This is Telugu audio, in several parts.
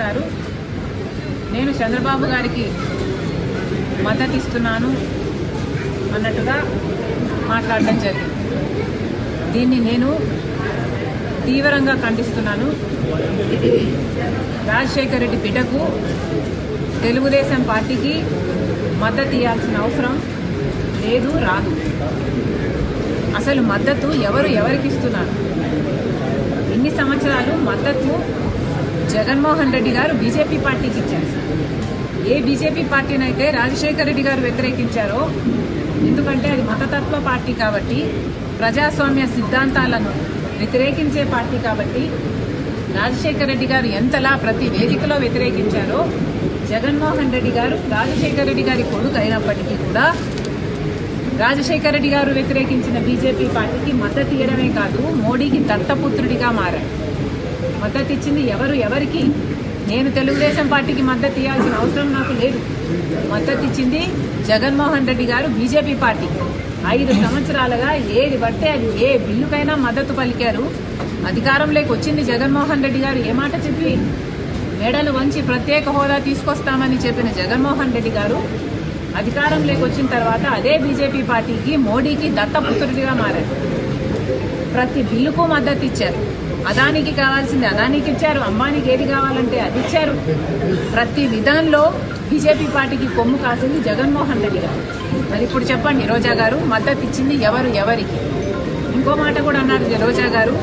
గారు నేను చంద్రబాబు గారికి మద్దతు ఇస్తున్నాను అన్నట్టుగా మాట్లాడడం జరిగింది. దీన్ని నేను తీవ్రంగా ఖండిస్తున్నాను. రాజశేఖర రెడ్డి బిడ్డకు తెలుగుదేశం పార్టీకి మద్దతు ఇవ్వాల్సిన అవసరం లేదు, రాదు. అసలు మద్దతు ఎవరికి ఇస్తున్నారు? ఇన్ని సంవత్సరాలు మద్దతు జగన్మోహన్ రెడ్డి గారు బీజేపీ పార్టీకి ఇచ్చారు. ఏ బీజేపీ పార్టీనైతే రాజశేఖర రెడ్డి గారు వ్యతిరేకించారో, ఎందుకంటే అది మతతత్వ పార్టీ కాబట్టి, ప్రజాస్వామ్య సిద్ధాంతాలను వ్యతిరేకించే పార్టీ కాబట్టి, రాజశేఖర రెడ్డి గారు ఎంతలా ప్రతి వేదికలో వ్యతిరేకించారో, జగన్మోహన్ రెడ్డి గారు రాజశేఖర రెడ్డి గారి కొడుకు అయినప్పటికీ కూడా రాజశేఖర రెడ్డి గారు వ్యతిరేకించిన బీజేపీ పార్టీకి మద్దతు ఇవ్వడమే కాదు, మోడీకి దత్తపుత్రుడిగా మారారు. మద్దతు ఇచ్చింది ఎవరికి? నేను తెలుగుదేశం పార్టీకి మద్దతు ఇవ్వాల్సిన అవసరం నాకు లేదు. మద్దతు ఇచ్చింది జగన్మోహన్ రెడ్డి గారు బీజేపీ పార్టీకి. 5 సంవత్సరాలుగా ఏది పడితే అది ఏ బిల్లుకైనా మద్దతు పలికారు. అధికారంలోకి వచ్చింది జగన్మోహన్ రెడ్డి గారు ఏ మాట చెప్పి మెడలు వంచి ప్రత్యేక హోదా తీసుకొస్తామని చెప్పిన జగన్మోహన్ రెడ్డి గారు అధికారంలోకి వచ్చిన తర్వాత అదే బీజేపీ పార్టీకి, మోడీకి దత్తపుత్రుడిగా మారారు. ప్రతి బిల్లుకు మద్దతు ఇచ్చారు. అదానికి కావాల్సింది అదానికి ఇచ్చారు, అంబానీకి ఏది కావాలంటే అది ఇచ్చారు. ప్రతి విధానంలో బీజేపీ పార్టీకి కొమ్ము కాసింది జగన్మోహన్ రెడ్డి గారు. మరి ఇప్పుడు చెప్పండి, రోజా గారు మద్దతు ఇచ్చింది ఎవరికి? ఇంకో మాట కూడా అన్నారు రోజా గారు,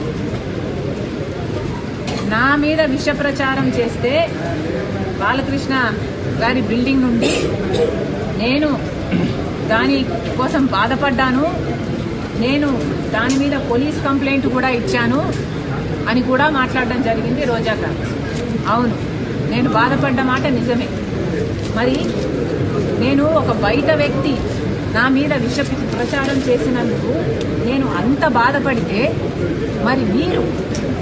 నా మీద విష ప్రచారం చేస్తే బాలకృష్ణ గారి బిల్డింగ్ నుండి నేను దాని కోసం బాధపడ్డాను, నేను దాని మీద పోలీస్ కంప్లైంట్ కూడా ఇచ్చాను అని కూడా మాట్లాడడం జరిగింది రోజా గారు. అవును, నేను బాధపడ్డ మాట నిజమే. మరి నేను ఒక బయట వ్యక్తి నా మీద విష ప్రచారం చేసినందుకు నేను అంత బాధపడితే, మరి మీరు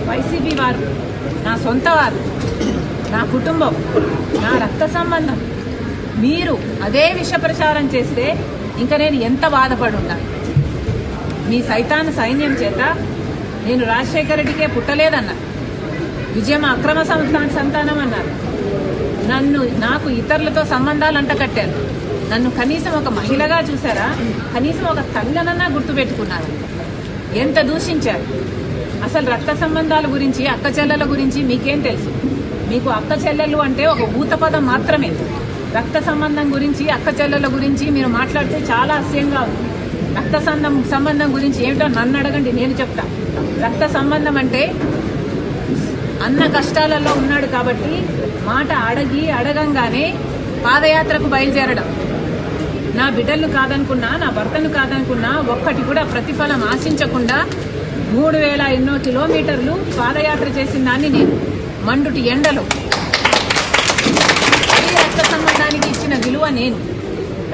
వైసీపీ వారు, నా సొంత వారు, నా కుటుంబం, నా రక్త సంబంధం, మీరు అదే విష ప్రచారం చేస్తే ఇంకా నేను ఎంత బాధపడి ఉంటాను? మీ సైతాన్ సైన్యం చేత నేను రాజశేఖర రెడ్డికే పుట్టలేదన్నారు, విజయం అక్రమ సంతానం అన్నారు, నాకు ఇతరులతో సంబంధాలు అంటకట్టారు, నన్ను కనీసం ఒక మహిళగా చూసారా? కనీసం ఒక తల్లనన్నా గుర్తుపెట్టుకున్నారు. ఎంత దూషించారు! అసలు రక్త సంబంధాల గురించి, అక్క చెల్లెల గురించి మీకేం తెలుసు? మీకు అక్క చెల్లెలు అంటే ఒక ఊత పదం మాత్రమే. రక్త సంబంధం గురించి, అక్క చెల్లెల గురించి మీరు మాట్లాడితే చాలా అసహ్యంగా ఉంది. రక్త సంబంధం గురించి ఏమిటో నన్ను అడగండి, నేను చెప్తా. రక్త సంబంధం అంటే అన్న కష్టాలలో ఉన్నాడు కాబట్టి మాట అడగంగానే పాదయాత్రకు బయలుదేరడం. నా బిడ్డలను కాదనుకున్నా, నా భర్తను కాదనుకున్నా, ఒక్కటి కూడా ప్రతిఫలం ఆశించకుండా 3000 ఎన్నో కిలోమీటర్లు పాదయాత్ర చేసిన దాన్ని నేను, మండుటి ఎండలో. ఈ రక్త సంబంధానికి ఇచ్చిన విలువ నేను.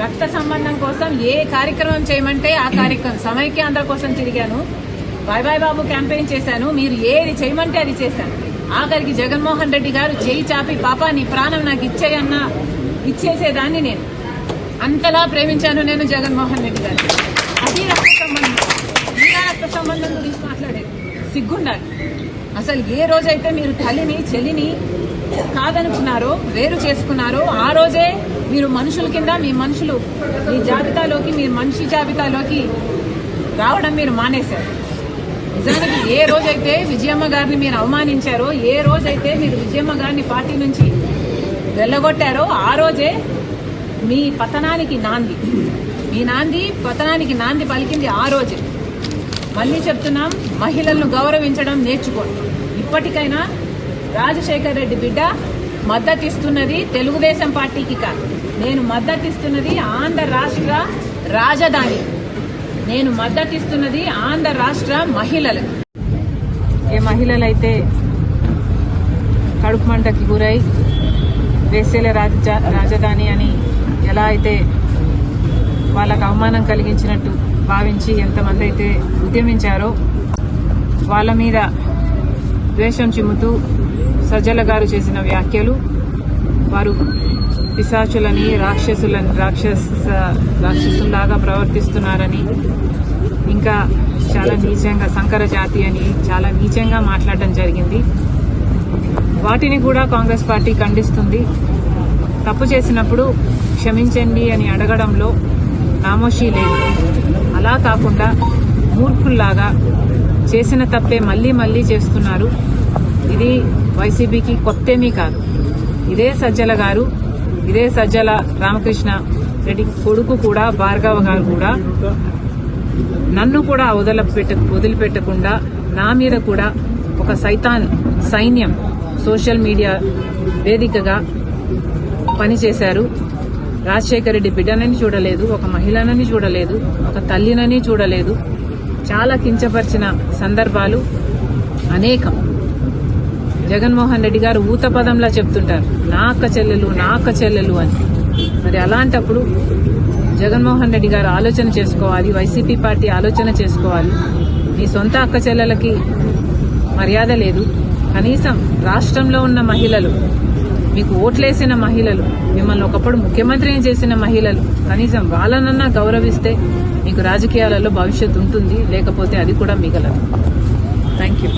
రక్త సంబంధం కోసం ఏ కార్యక్రమం చేయమంటే ఆ కార్యక్రమం, సమైక్యాంధ్ర కోసం తిరిగాను, బాయ్ బాయ్ బాబు క్యాంపెయిన్ చేశాను, మీరు ఏది చేయమంటే అది చేశాను. ఆఖరికి జగన్మోహన్ రెడ్డి గారు చేయి చాపి పాపా నీ ప్రాణం నాకు ఇచ్చేయన్నా ఇచ్చేసేదాన్ని నేను. అంతలా ప్రేమించాను నేను జగన్మోహన్ రెడ్డి గారు. అది రక్త సంబంధం. మీరా రక్త సంబంధం గురించి మాట్లాడేది సిగ్గుండాలి. అసలు ఏ రోజైతే మీరు తల్లిని చెల్లిని కాదనుకున్నారో, వేరు చేసుకున్నారో, ఆ రోజే మీరు మనుషుల కింద, మీ జాబితాలోకి, మీరు మనిషి జాబితాలోకి రావడం మీరు మానేశారు. నిజానికి ఏ రోజైతే విజయమ్మ గారిని మీరు అవమానించారో, ఏ రోజైతే మీరు విజయమ్మ గారిని పార్టీ నుంచి వెళ్ళగొట్టారో, ఆ రోజే మీ పతనానికి నాంది, పతనానికి నాంది పలికింది ఆ రోజే. మళ్ళీ చెప్తున్నాం, మహిళలను గౌరవించడం నేర్చుకోండి. ఇప్పటికైనా రాజశేఖర రెడ్డి బిడ్డ మద్దతిస్తున్నది తెలుగుదేశం పార్టీకి కాదు, నేను మద్దతిస్తున్నది ఆంధ్ర రాష్ట్ర రాజధాని, నేను మద్దతిస్తున్నది ఆంధ్ర రాష్ట్ర మహిళలకు. ఏ మహిళలైతే కడుపు మంటకి గురై వేసేల రాజధాని అని ఎలా అయితే వాళ్ళకు అవమానం కలిగించినట్టు భావించి ఎంతమంది అయితే ఉద్యమించారో, వాళ్ళ మీద ద్వేషం చిమ్ముతూ సజ్జల గారు చేసిన వ్యాఖ్యలు, వారు పిశాచులని, రాక్షసుల్లాగా ప్రవర్తిస్తున్నారని, ఇంకా చాలా నీచంగా సంకర జాతి అని చాలా నీచంగా మాట్లాడడం జరిగింది. వాటిని కూడా కాంగ్రెస్ పార్టీ ఖండిస్తుంది. తప్పు చేసినప్పుడు క్షమించండి అని అడగడంలో నామోషీ లేదు. అలా కాకుండా మూర్ఖుల్లాగా చేసిన తప్పే మళ్లీ మళ్లీ చేస్తున్నారు. ఇది వైసీపీకి కొత్తేమీ కాదు. ఇదే సజ్జల రామకృష్ణ రెడ్డి కొడుకు కూడా భార్గవ గారు కూడా నన్ను కూడా వదిలిపెట్టకుండా నా మీద కూడా ఒక సైన్యం సోషల్ మీడియా వేదికగా పనిచేశారు. రాజశేఖర రెడ్డి బిడ్డనని చూడలేదు, ఒక మహిళనని చూడలేదు, ఒక తల్లినని చూడలేదు. చాలా కించపరిచిన సందర్భాలు అనేకం. జగన్మోహన్ రెడ్డి గారు ఊతపదంలా చెప్తుంటారు, నా అక్క చెల్లెలు అని. మరి అలాంటప్పుడు జగన్మోహన్ రెడ్డి గారు ఆలోచన చేసుకోవాలి, వైసీపీ పార్టీ ఆలోచన చేసుకోవాలి. మీ సొంత అక్క చెల్లెలకి మర్యాద లేదు. కనీసం రాష్ట్రంలో ఉన్న మహిళలు, మీకు ఓట్లేసిన మహిళలు, మిమ్మల్ని ఒకప్పుడు ముఖ్యమంత్రిని చేసిన మహిళలు, కనీసం వాళ్ళనన్నా గౌరవిస్తే మీకు రాజకీయాలలో భవిష్యత్తు ఉంటుంది. లేకపోతే అది కూడా మిగలదు. Thank you.